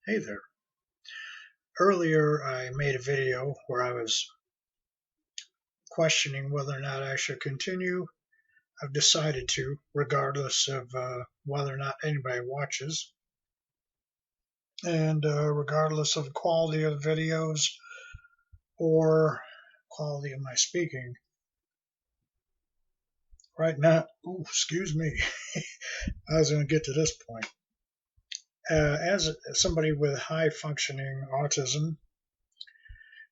Hey there. Earlier, I made a video where I was questioning whether or not I should continue. I've decided to, regardless of whether or not anybody watches, and regardless of the quality of the videos or quality of my speaking. Right now, excuse me, I was going to get to this point. As somebody with high functioning autism,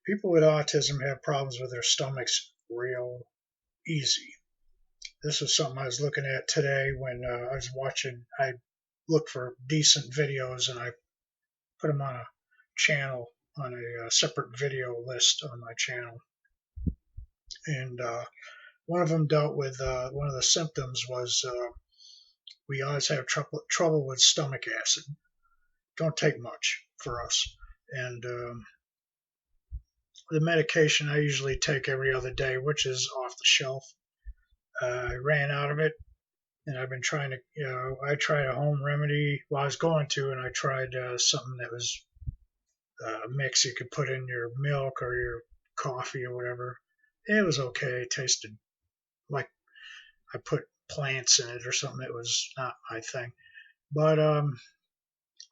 people with autism have problems with their stomachs real easy. This is something I was looking at today when I was watching. I looked for decent videos and I put them on a channel, on a separate video list on my channel. And one of them dealt with one of the symptoms was we always have trouble with stomach acid. Don't take much for us. And the medication I usually take every other day, which is off the shelf. I ran out of it, and I've been trying to, I tried a home remedy. Well, I was going to, and I tried something that was a mix you could put in your milk or your coffee or whatever. It was okay. It tasted like I put plants in it or something. It was not my thing. But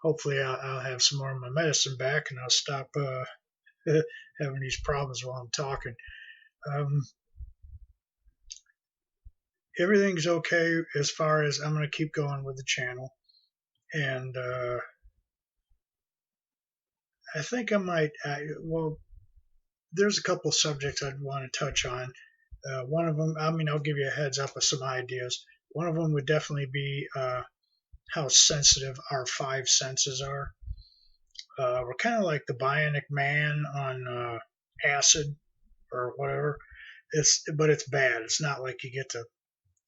hopefully I'll have some more of my medicine back, and I'll stop having these problems while I'm talking. Um, Everything's okay as far as I'm going to keep going with the channel. And I think I might, well, there's a couple subjects I'd want to touch on. One of them, I'll give you a heads up of some ideas. One of them would definitely be how sensitive our five senses are. We're kind of like the Bionic Man on acid or whatever. But it's bad. It's not like you get to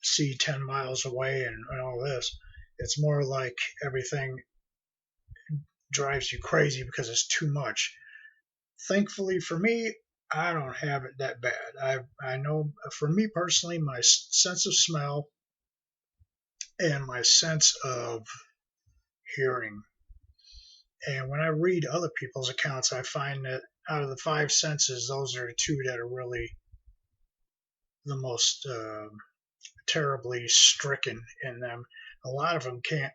see 10 miles away and all this. It's more like everything drives you crazy because it's too much. Thankfully for me, I don't have it that bad. I know for me personally, my sense of smell and my sense of hearing. And when I read other people's accounts, I find that out of the five senses, those are the two that are really the most terribly stricken in them. A lot of them can't.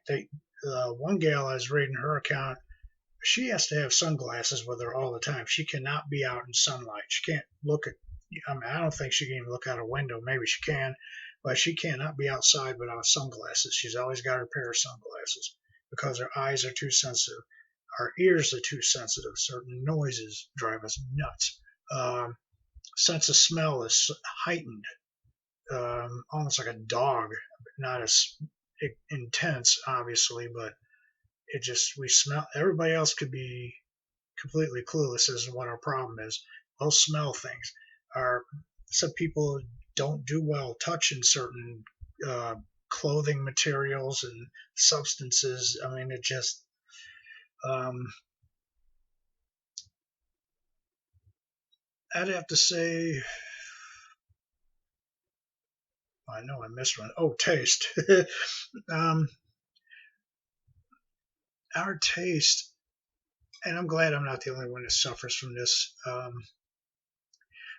One gal I was reading her account, she has to have sunglasses with her all the time. She cannot be out in sunlight. She can't look at. I don't think she can even look out a window. Maybe she can, but she cannot be outside without sunglasses. She's always got her pair of sunglasses because her eyes are too sensitive. Our ears are too sensitive. Certain noises drive us nuts. Sense of smell is heightened, almost like a dog, not as intense, obviously, but we smell. Everybody else could be completely clueless as to what our problem is. They'll smell things. Some people don't do well touching certain uh, clothing materials and substances. It just I'd have to say, I know I missed one. Oh, taste. um, our taste, and I'm glad I'm not the only one that suffers from this.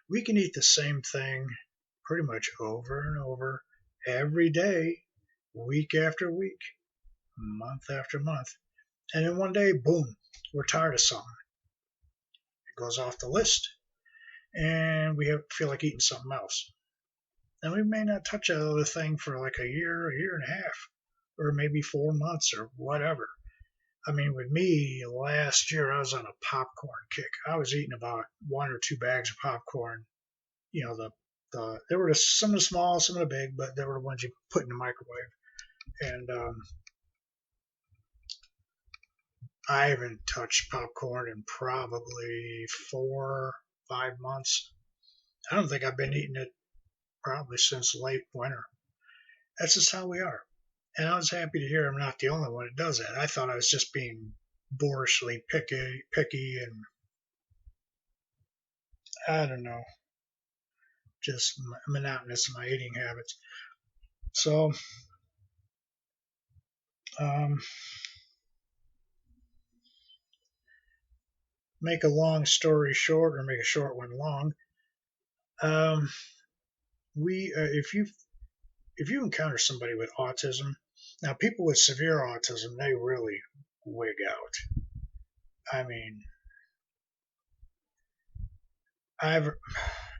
We can eat the same thing pretty much over and over every day, week after week, month after month. And then one day, boom, we're tired of something. It goes off the list, and feel like eating something else. And we may not touch that other thing for like a year and a half, or maybe 4 months or whatever. With me, last year I was on a popcorn kick. I was eating about 1 or 2 bags of popcorn. You know, there were some of the small, some of the big, but they were the ones you put in the microwave. And I haven't touched popcorn in probably 4, 5 months. I don't think I've been eating it probably since late winter. That's just how we are. And I was happy to hear I'm not the only one that does that. I thought I was just being boorishly picky, and I don't know, just monotonous in my eating habits. So, um, make a long story short or make a short one long, um, we if you encounter somebody with autism, now people with severe autism, they really wig out. I mean, I've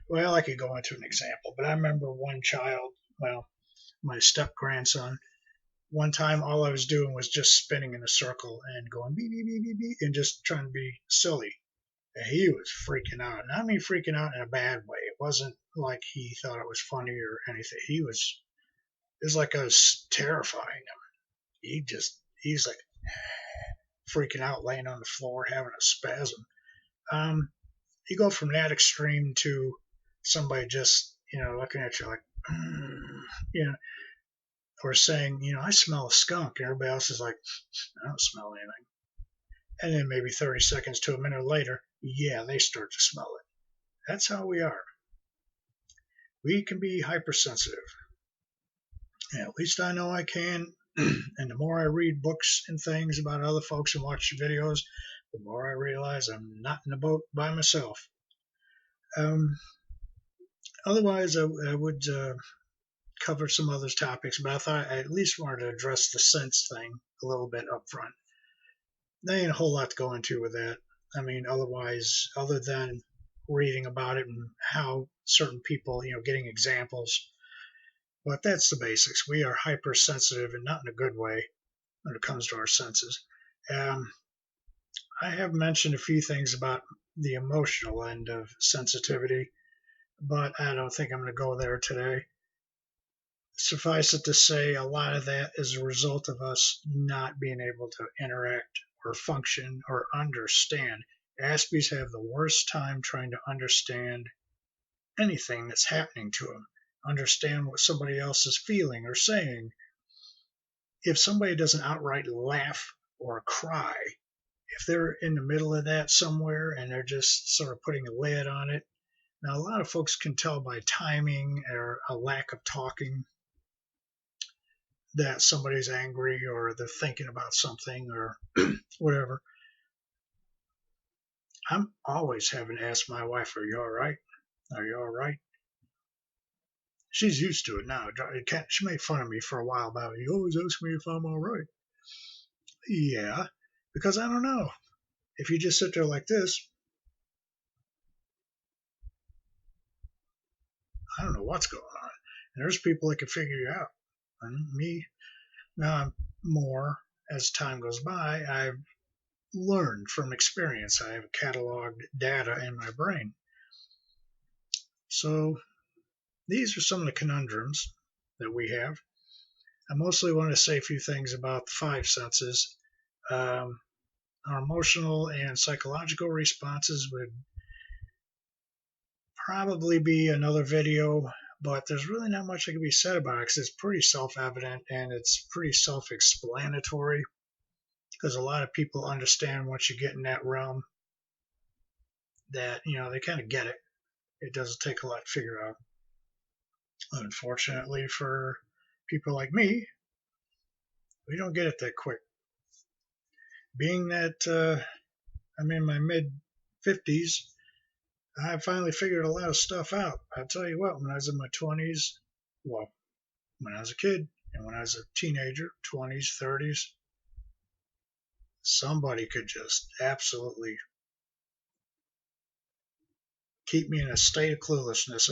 well, I could go into an example, but I remember one child, well, my step grandson. One time, all I was doing was just spinning in a circle and going beep beep beep beep beep, and just trying to be silly. And he was freaking out, and I mean freaking out in a bad way. It wasn't like he thought it was funny or anything. It was like I was terrifying him. He's like freaking out, laying on the floor, having a spasm. You go from that extreme to somebody just, looking at you like, you know, or saying, I smell a skunk. And everybody else is like, I don't smell anything. And then maybe 30 seconds to a minute later, yeah, they start to smell it. That's how we are. We can be hypersensitive. And at least I know I can. And the more I read books and things about other folks and watch videos, the more I realize I'm not in the boat by myself. Otherwise, I would cover some other topics, but I thought I at least wanted to address the sense thing a little bit up front. There ain't a whole lot to go into with that. I mean, otherwise, other than reading about it and how certain people, getting examples. But that's the basics. We are hypersensitive and not in a good way when it comes to our senses. I have mentioned a few things about the emotional end of sensitivity, but I don't think I'm going to go there today. Suffice it to say, a lot of that is a result of us not being able to interact or function or understand. Aspies have the worst time trying to understand anything that's happening to them, understand what somebody else is feeling or saying. If somebody doesn't outright laugh or cry, if they're in the middle of that somewhere and they're just sort of putting a lid on it. Now, a lot of folks can tell by timing or a lack of talking that somebody's angry or they're thinking about something or whatever. I'm always having to ask my wife, are you all right? Are you all right? She's used to it now. She made fun of me for a while about it. You always ask me if I'm all right. Yeah, because I don't know. If you just sit there like this, I don't know what's going on. And there's people that can figure you out. And me, now I'm more, as time goes by, I've learned from experience. I have cataloged data in my brain. So these are some of the conundrums that we have. I mostly want to say a few things about the five senses. Our emotional and psychological responses would probably be another video, but there's really not much that can be said about it because it's pretty self-evident and it's pretty self-explanatory because a lot of people understand once you get in that realm that, they kind of get it. It doesn't take a lot to figure out. Unfortunately for people like me, we don't get it that quick. Being that I'm in my mid 50s, I finally figured a lot of stuff out. I'll tell you what, when I was in my 20s, well, when I was a kid and when I was a teenager, 20s, 30s, somebody could just absolutely keep me in a state of cluelessness.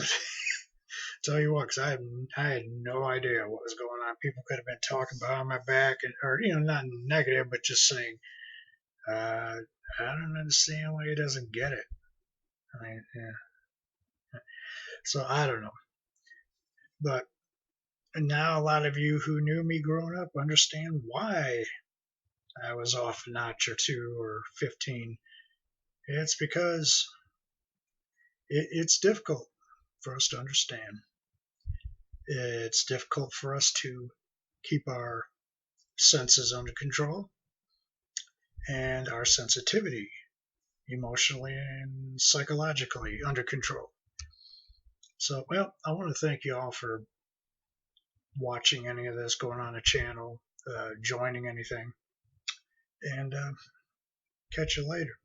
Tell you what, because I had no idea what was going on. People could have been talking behind my back, or not negative, but just saying, I don't understand why he doesn't get it. I mean, yeah. So I don't know, but now a lot of you who knew me growing up understand why I was off a notch or two or 15. It's because it's difficult for us to understand. It's difficult for us to keep our senses under control and our sensitivity emotionally and psychologically under control. So, well, I want to thank you all for watching any of this going on the channel, joining anything, and catch you later.